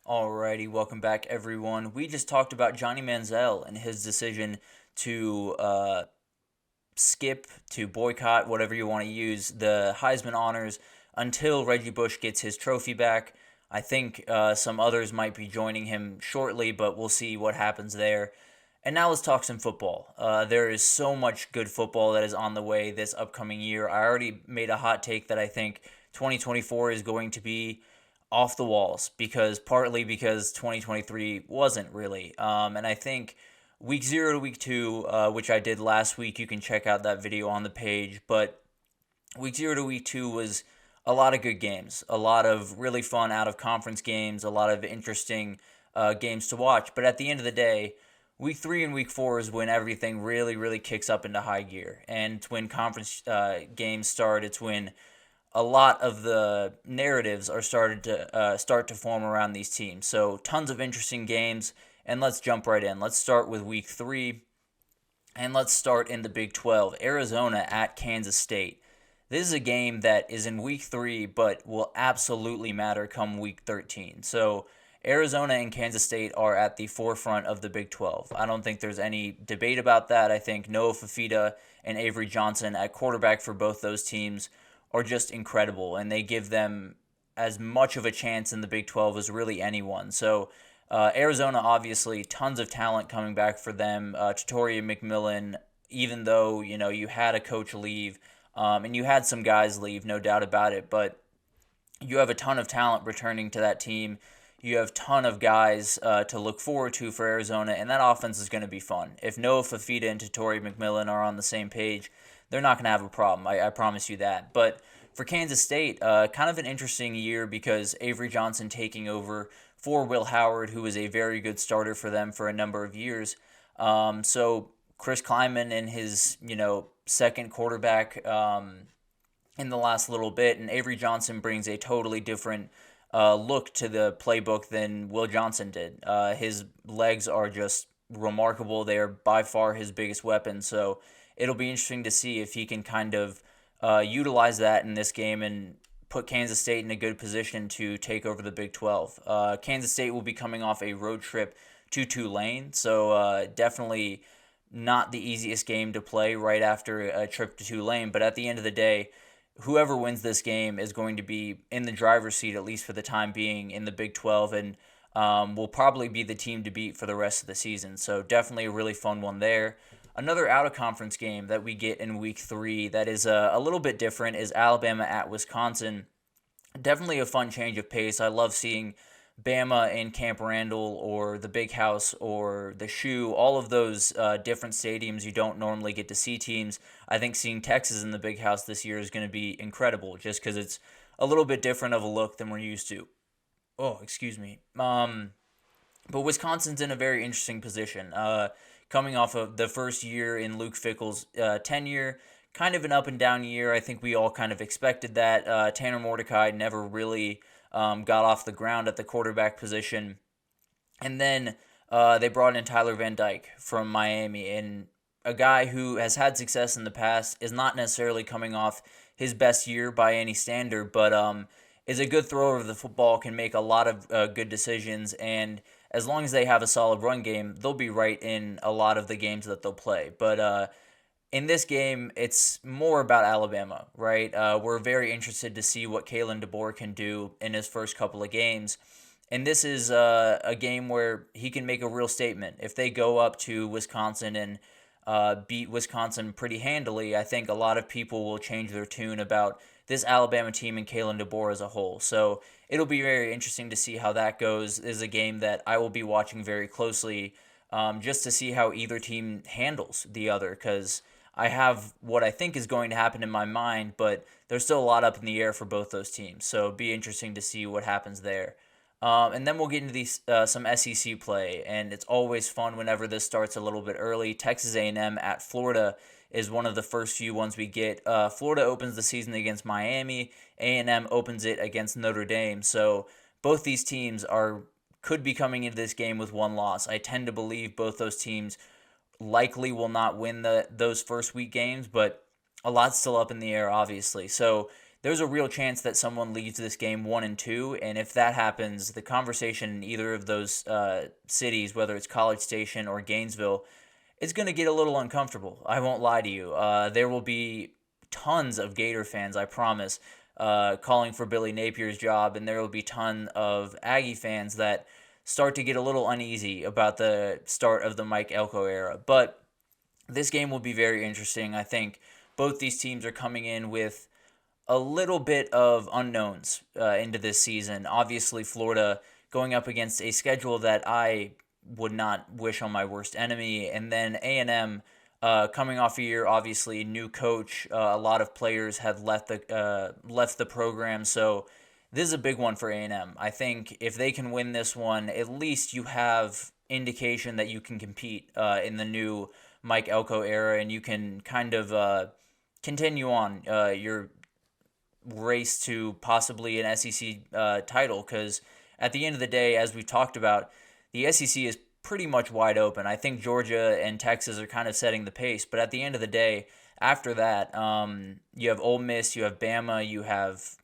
Alrighty, welcome back everyone. We just talked about Johnny Manziel and his decision to skip, to boycott, whatever you want to use, the Heisman honors until Reggie Bush gets his trophy back. I think some others might be joining him shortly, but we'll see what happens there. And now let's talk some football. There is so much good football that is on the way this upcoming year. I already made a hot take that I think 2024 is going to be off the walls partly because 2023 wasn't really. And I think week 0 to week 2, which I did last week, you can check out that video on the page. But week 0 to week 2 was a lot of good games, a lot of really fun out of conference games, a lot of interesting games to watch. But at the end of the day, week 3 and week 4 is when everything really, really kicks up into high gear. And it's when conference games start. It's when a lot of the narratives are start to form around these teams. So tons of interesting games, and let's jump right in. Let's start with week 3, and let's start in the Big 12. Arizona at Kansas State. This is a game that is in week 3, but will absolutely matter come week 13. So Arizona and Kansas State are at the forefront of the Big 12. I don't think there's any debate about that. I think Noah Fafita and Avery Johnson at quarterback for both those teams are just incredible, and they give them as much of a chance in the Big 12 as really anyone. So Arizona, obviously, tons of talent coming back for them. Tutoria McMillan, even though you had a coach leave, and you had some guys leave, no doubt about it, but you have a ton of talent returning to that team. You have a ton of guys to look forward to for Arizona, and that offense is going to be fun. If Noah Fafita and Tutoria McMillan are on the same page, they're not going to have a problem. I promise you that. But for Kansas State, kind of an interesting year because Avery Johnson taking over for Will Howard, who was a very good starter for them for a number of years. So Chris Kleiman in his second quarterback in the last little bit, and Avery Johnson brings a totally different look to the playbook than Will Johnson did. His legs are just remarkable. They are by far his biggest weapon. So it'll be interesting to see if he can kind of utilize that in this game and put Kansas State in a good position to take over the Big 12. Kansas State will be coming off a road trip to Tulane, so definitely not the easiest game to play right after a trip to Tulane. But at the end of the day, whoever wins this game is going to be in the driver's seat, at least for the time being, in the Big 12, and will probably be the team to beat for the rest of the season. So definitely a really fun one there. Another out-of-conference game that we get in week 3 that is a little bit different is Alabama at Wisconsin. Definitely a fun change of pace. I love seeing Bama in Camp Randall or the Big House or the Shoe, all of those different stadiums you don't normally get to see teams. I think seeing Texas in the Big House this year is going to be incredible just because it's a little bit different of a look than we're used to. Oh, excuse me. But Wisconsin's in a very interesting position. Coming off of the first year in Luke Fickell's tenure, kind of an up and down year. I think we all kind of expected that. Tanner Mordecai never really got off the ground at the quarterback position. And then they brought in Tyler Van Dyke from Miami, and a guy who has had success in the past, is not necessarily coming off his best year by any standard, but is a good thrower of the football, can make a lot of good decisions, and as long as they have a solid run game, they'll be right in a lot of the games that they'll play. But in this game, it's more about Alabama, right? We're very interested to see what Kalen DeBoer can do in his first couple of games. And this is a game where he can make a real statement. If they go up to Wisconsin and beat Wisconsin pretty handily, I think a lot of people will change their tune about this Alabama team and Kalen DeBoer as a whole. So it'll be very interesting to see how that goes. This is a game that I will be watching very closely just to see how either team handles the other, because I have what I think is going to happen in my mind, but there's still a lot up in the air for both those teams. So it'll be interesting to see what happens there. And then we'll get into some SEC play, and it's always fun whenever this starts a little bit early. Texas A&M at Florida is one of the first few ones we get. Florida opens the season against Miami. A&M opens it against Notre Dame. So both these teams could be coming into this game with one loss. I tend to believe both those teams likely will not win those first week games, but a lot's still up in the air, obviously. So there's a real chance that someone leaves this game 1-2, and if that happens, the conversation in either of those cities, whether it's College Station or Gainesville, it's going to get a little uncomfortable. I won't lie to you. There will be tons of Gator fans, I promise, calling for Billy Napier's job, and there will be ton of Aggie fans that start to get a little uneasy about the start of the Mike Elko era. But this game will be very interesting. I think both these teams are coming in with a little bit of unknowns into this season. Obviously, Florida going up against a schedule that I would not wish on my worst enemy, and then A&M coming off a year, obviously new coach. A lot of players have left the program, so this is a big one for A&M. I think if they can win this one, at least you have indication that you can compete in the new Mike Elko era, and you can kind of continue on your race to possibly an SEC title, because at the end of the day, as we talked about, the SEC is pretty much wide open. I think Georgia and Texas are kind of setting the pace, but at the end of the day, after that, you have Ole Miss, you have Bama, you have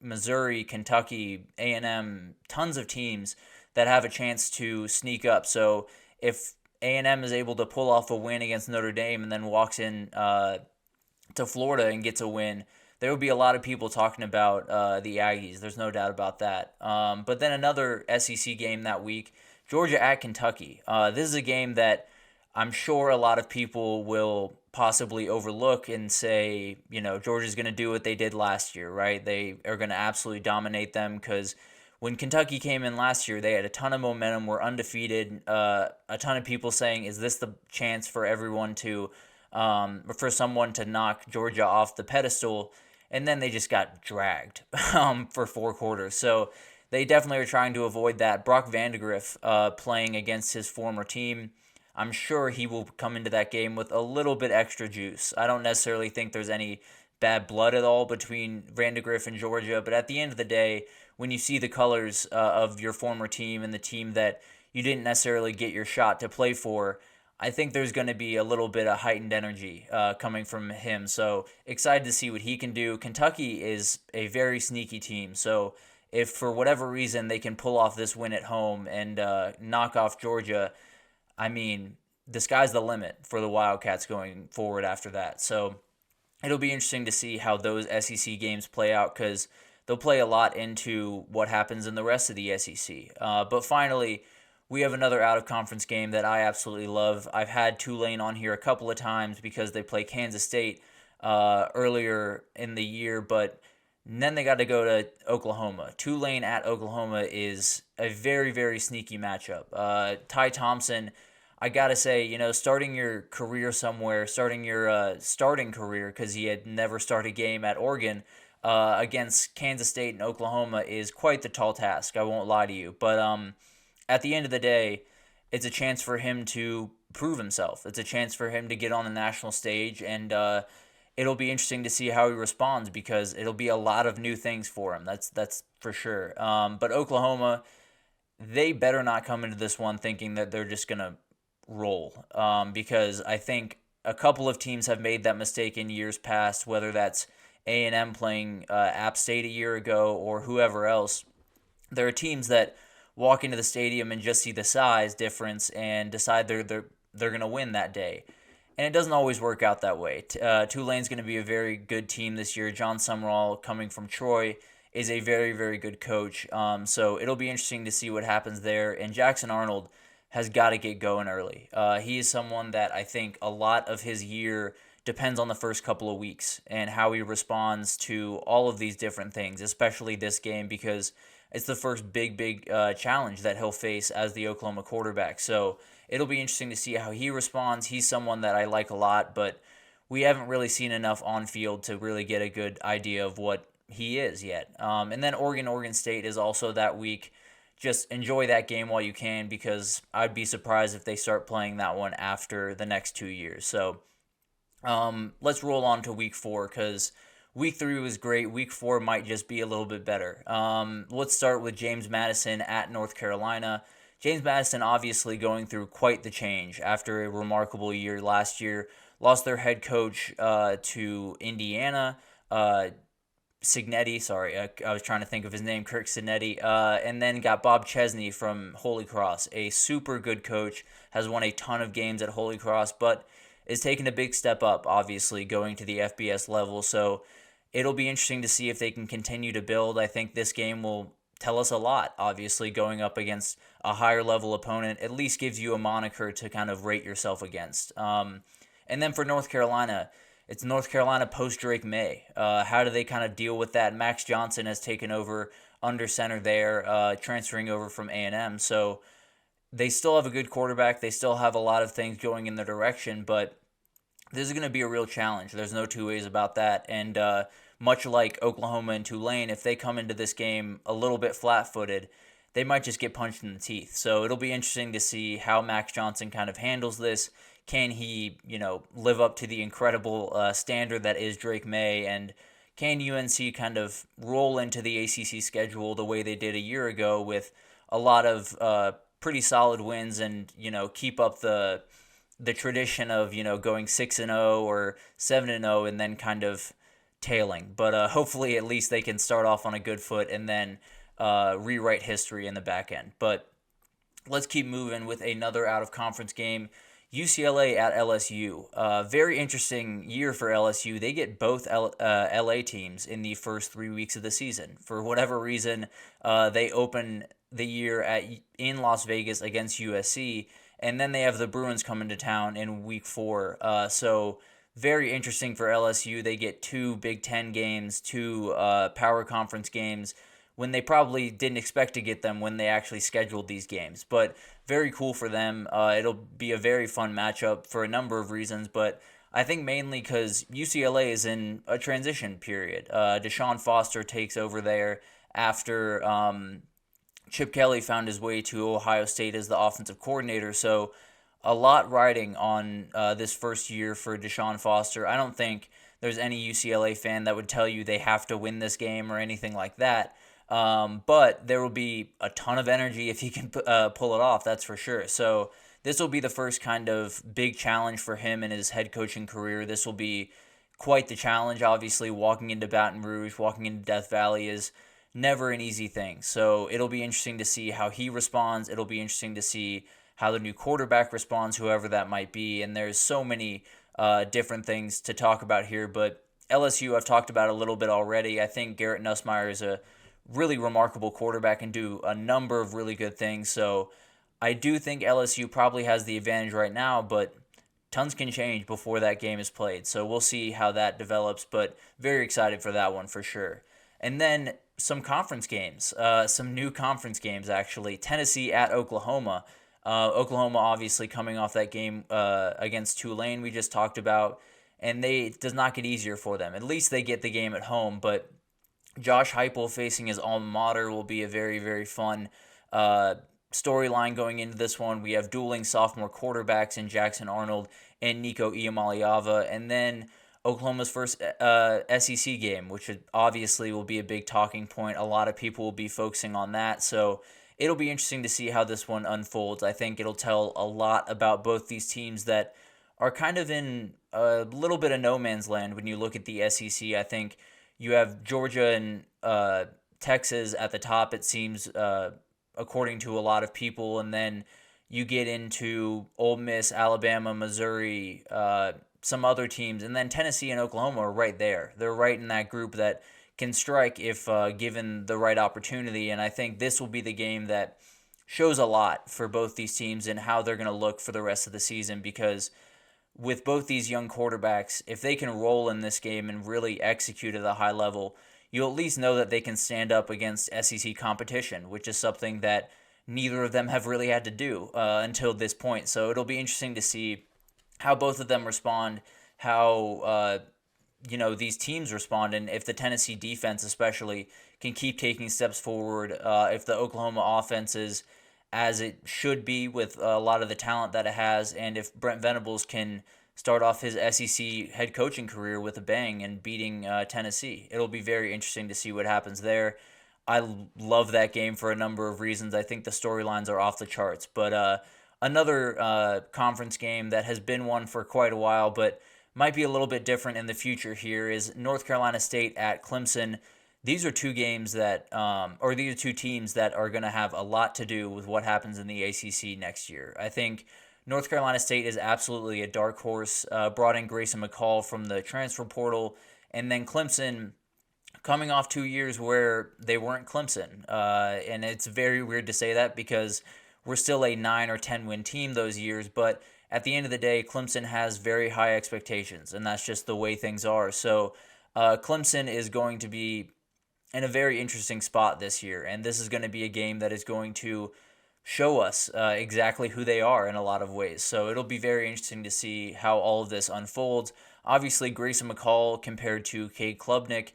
Missouri, Kentucky, A&M, tons of teams that have a chance to sneak up. So if A&M is able to pull off a win against Notre Dame and then walks in to Florida and gets a win, there will be a lot of people talking about the Aggies. There's no doubt about that. But then another SEC game that week, Georgia at Kentucky. This is a game that I'm sure a lot of people will possibly overlook and say, Georgia's going to do what they did last year, right? They are going to absolutely dominate them, because when Kentucky came in last year, they had a ton of momentum, were undefeated. A ton of people saying, is this the chance for everyone to, for someone to knock Georgia off the pedestal? And then they just got dragged for 4 quarters. So they definitely are trying to avoid that. Brock Vandegrift playing against his former team, I'm sure he will come into that game with a little bit extra juice. I don't necessarily think there's any bad blood at all between Vandegrift and Georgia, but at the end of the day, when you see the colors of your former team and the team that you didn't necessarily get your shot to play for, I think there's going to be a little bit of heightened energy coming from him. So excited to see what he can do. Kentucky is a very sneaky team. So if for whatever reason they can pull off this win at home and knock off Georgia, I mean, the sky's the limit for the Wildcats going forward after that. So it'll be interesting to see how those SEC games play out, because they'll play a lot into what happens in the rest of the SEC. But finally, we have another out-of-conference game that I absolutely love. I've had Tulane on here a couple of times because they play Kansas State earlier in the year, but then they got to go to Oklahoma. Tulane at Oklahoma is a very, very sneaky matchup. Ty Thompson, I got to say, starting your career somewhere, starting your starting career, because he had never started a game at Oregon, against Kansas State and Oklahoma is quite the tall task. I won't lie to you. But at the end of the day, it's a chance for him to prove himself. It's a chance for him to get on the national stage, and it'll be interesting to see how he responds, because it'll be a lot of new things for him. That's for sure. But Oklahoma, they better not come into this one thinking that they're just going to roll, because I think a couple of teams have made that mistake in years past, whether that's A&M playing App State a year ago or whoever else. There are teams that walk into the stadium and just see the size difference and decide they're going to win that day. And it doesn't always work out that way. Tulane's going to be a very good team this year. John Sumrall, coming from Troy, is a very, very good coach. So it'll be interesting to see what happens there. And Jackson Arnold has got to get going early. He is someone that I think a lot of his year depends on the first couple of weeks and how he responds to all of these different things, especially this game, because it's the first big challenge that he'll face as the Oklahoma quarterback. So it'll be interesting to see how he responds. He's someone that I like a lot, but we haven't really seen enough on field to really get a good idea of what he is yet. And then Oregon State is also that week. Just enjoy that game while you can, because I'd be surprised if they start playing that one after the next 2 years. So let's roll on to week 4, because week 3 was great. Week 4 might just be a little bit better. Let's start with James Madison at North Carolina. James Madison obviously going through quite the change after a remarkable year last year. Lost their head coach to Indiana. Signetti, sorry, I was trying to think of his name, Kirk Signetti, and then got Bob Chesney from Holy Cross, a super good coach, has won a ton of games at Holy Cross, but is taking a big step up, obviously, going to the FBS level. So it'll be interesting to see if they can continue to build. I think this game will tell us a lot, obviously, going up against a higher level opponent at least gives you a moniker to kind of rate yourself against. And then for North Carolina, it's North Carolina post Drake May. How do they kind of deal with that? Max Johnson has taken over under center there, transferring over from A&M. So they still have a good quarterback. They still have a lot of things going in their direction, but this is going to be a real challenge. There's no two ways about that. And much like Oklahoma and Tulane, if they come into this game a little bit flat-footed, they might just get punched in the teeth. So it'll be interesting to see how Max Johnson kind of handles this. Can he, live up to the incredible standard that is Drake May? And can UNC kind of roll into the ACC schedule the way they did a year ago with a lot of pretty solid wins and, keep up the tradition of, going 6-0 or 7-0 and then kind of tailing. But hopefully at least they can start off on a good foot and then rewrite history in the back end. But let's keep moving with another out-of-conference game. UCLA at LSU. Very interesting year for LSU. They get both LA teams in the first 3 weeks of the season. For whatever reason, they open the year in Las Vegas against USC, and then they have the Bruins coming to town in week 4. So very interesting for LSU. They get 2 Big Ten games, 2 power conference games, when they probably didn't expect to get them when they actually scheduled these games. But very cool for them. It'll be a very fun matchup for a number of reasons, but I think mainly because UCLA is in a transition period. Deshaun Foster takes over there after Chip Kelly found his way to Ohio State as the offensive coordinator. So a lot riding on this first year for Deshaun Foster. I don't think there's any UCLA fan that would tell you they have to win this game or anything like that. But there will be a ton of energy if he can pull it off, that's for sure. So this will be the first kind of big challenge for him in his head coaching career. This will be quite the challenge. Obviously, walking into Baton Rouge, walking into Death Valley is never an easy thing. So it'll be interesting to see how he responds. It'll be interesting to see how the new quarterback responds, whoever that might be. And there's so many different things to talk about here. But LSU, I've talked about a little bit already. I think Garrett Nussmeier is a really remarkable quarterback and do a number of really good things. So I do think LSU probably has the advantage right now, but tons can change before that game is played. So we'll see how that develops, but very excited for that one for sure. And then some conference games, some new conference games actually. Tennessee at Oklahoma. Oklahoma obviously coming off that game against Tulane we just talked about, and it does not get easier for them. At least they get the game at home, but Josh Heupel facing his alma mater will be a very, very fun storyline going into this one. We have dueling sophomore quarterbacks in Jackson Arnold and Nico Iamaleava, and then Oklahoma's first SEC game, which obviously will be a big talking point. A lot of people will be focusing on that, so it'll be interesting to see how this one unfolds. I think it'll tell a lot about both these teams that are kind of in a little bit of no man's land when you look at the SEC. I think you have Georgia and Texas at the top, it seems, according to a lot of people. And then you get into Ole Miss, Alabama, Missouri, some other teams. And then Tennessee and Oklahoma are right there. They're right in that group that can strike if given the right opportunity. And I think this will be the game that shows a lot for both these teams and how they're going to look for the rest of the season, because with both these young quarterbacks, if they can roll in this game and really execute at a high level, you'll at least know that they can stand up against SEC competition, which is something that neither of them have really had to do until this point. So it'll be interesting to see how both of them respond, how these teams respond, and if the Tennessee defense especially can keep taking steps forward, if the Oklahoma offense is as it should be with a lot of the talent that it has, and if Brent Venables can start off his SEC head coaching career with a bang and beating Tennessee. It'll be very interesting to see what happens there. I love that game for a number of reasons. I think the storylines are off the charts. But another conference game that has been one for quite a while, but might be a little bit different in the future here, is North Carolina State at Clemson. these are two games that, or these are two teams that are going to have a lot to do with what happens in the ACC next year. I think North Carolina State is absolutely a dark horse, brought in Grayson McCall from the transfer portal, and then Clemson coming off 2 years where they weren't Clemson. And it's very weird to say that because we're still a 9 or 10 win team those years, but at the end of the day, Clemson has very high expectations, and that's just the way things are. So Clemson is going to be in a very interesting spot this year, and this is going to be a game that is going to show us exactly who they are in a lot of ways. So it'll be very interesting to see how all of this unfolds. Obviously, Grayson McCall compared to Cade Klubnik,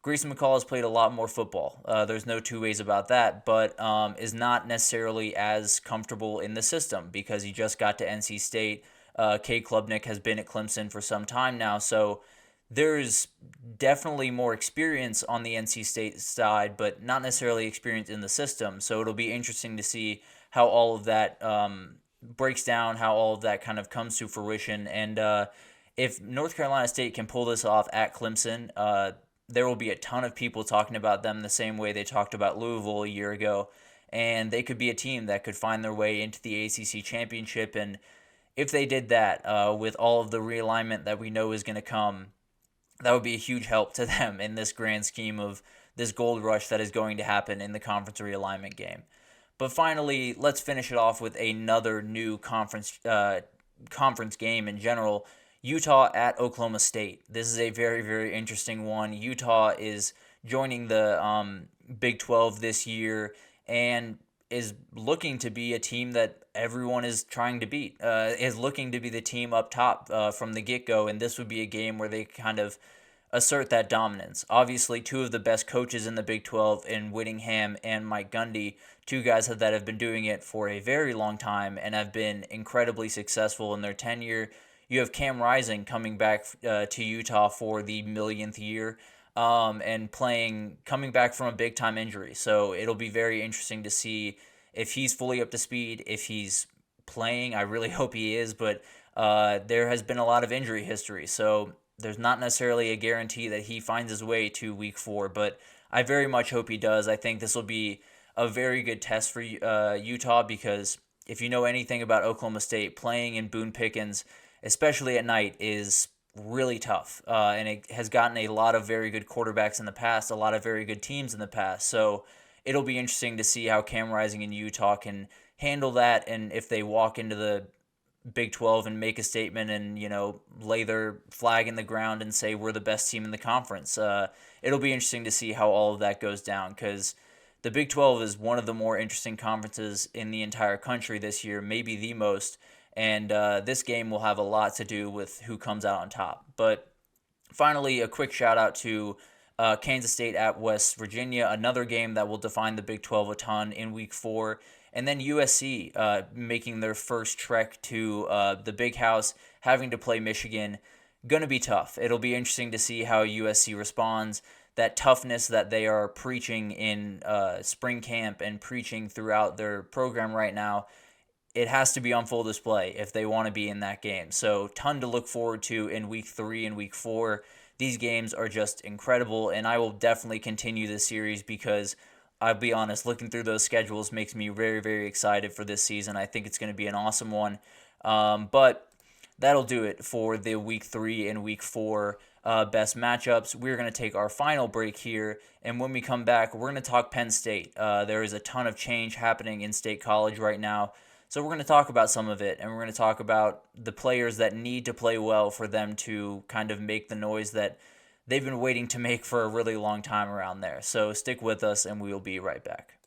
Grayson McCall has played a lot more football. There's no two ways about that, but is not necessarily as comfortable in the system because he just got to NC State. Cade Klubnik has been at Clemson for some time now, so there's definitely more experience on the NC State side, but not necessarily experience in the system. So it'll be interesting to see how all of that breaks down, how all of that kind of comes to fruition. And if North Carolina State can pull this off at Clemson, there will be a ton of people talking about them the same way they talked about Louisville a year ago. And they could be a team that could find their way into the ACC championship. And if they did that with all of the realignment that we know is going to come, that would be a huge help to them in this grand scheme of this gold rush that is going to happen in the conference realignment game. But finally, let's finish it off with another new conference game in general. Utah at Oklahoma State. This is a very, very interesting one. Utah is joining the Big 12 this year and is looking to be a team that everyone is trying to beat, is looking to be the team up top from the get-go, and this would be a game where they kind of assert that dominance. Obviously, two of the best coaches in the Big 12 in Whittingham and Mike Gundy, two guys that have been doing it for a very long time and have been incredibly successful in their tenure. You have Cam Rising coming back to Utah for the millionth year and coming back from a big-time injury. So it'll be very interesting to see if he's fully up to speed, if he's playing. I really hope he is, but there has been a lot of injury history. So there's not necessarily a guarantee that he finds his way to week 4, but I very much hope he does. I think this will be a very good test for Utah because if you know anything about Oklahoma State, playing in Boone Pickens, especially at night, is really tough. And it has gotten a lot of very good quarterbacks in the past, a lot of very good teams in the past. So it'll be interesting to see how Cam Rising in Utah can handle that, and if they walk into the Big 12 and make a statement and, lay their flag in the ground and say we're the best team in the conference. It'll be interesting to see how all of that goes down because the Big 12 is one of the more interesting conferences in the entire country this year, maybe the most. And this game will have a lot to do with who comes out on top. But finally, a quick shout out to Kansas State at West Virginia, another game that will define the Big 12 a ton in week 4. And then USC making their first trek to the Big House, having to play Michigan. Going to be tough. It'll be interesting to see how USC responds. That toughness that they are preaching in spring camp and preaching throughout their program right now, it has to be on full display if they want to be in that game. So ton to look forward to in week 3 and week 4. These games are just incredible, and I will definitely continue this series because I'll be honest, looking through those schedules makes me very, very excited for this season. I think it's going to be an awesome one. But that'll do it for the week 3 and week 4 best matchups. We're going to take our final break here, and when we come back, we're going to talk Penn State. There is a ton of change happening in State College right now. So we're going to talk about some of it, and we're going to talk about the players that need to play well for them to kind of make the noise that they've been waiting to make for a really long time around there. So stick with us, and we will be right back.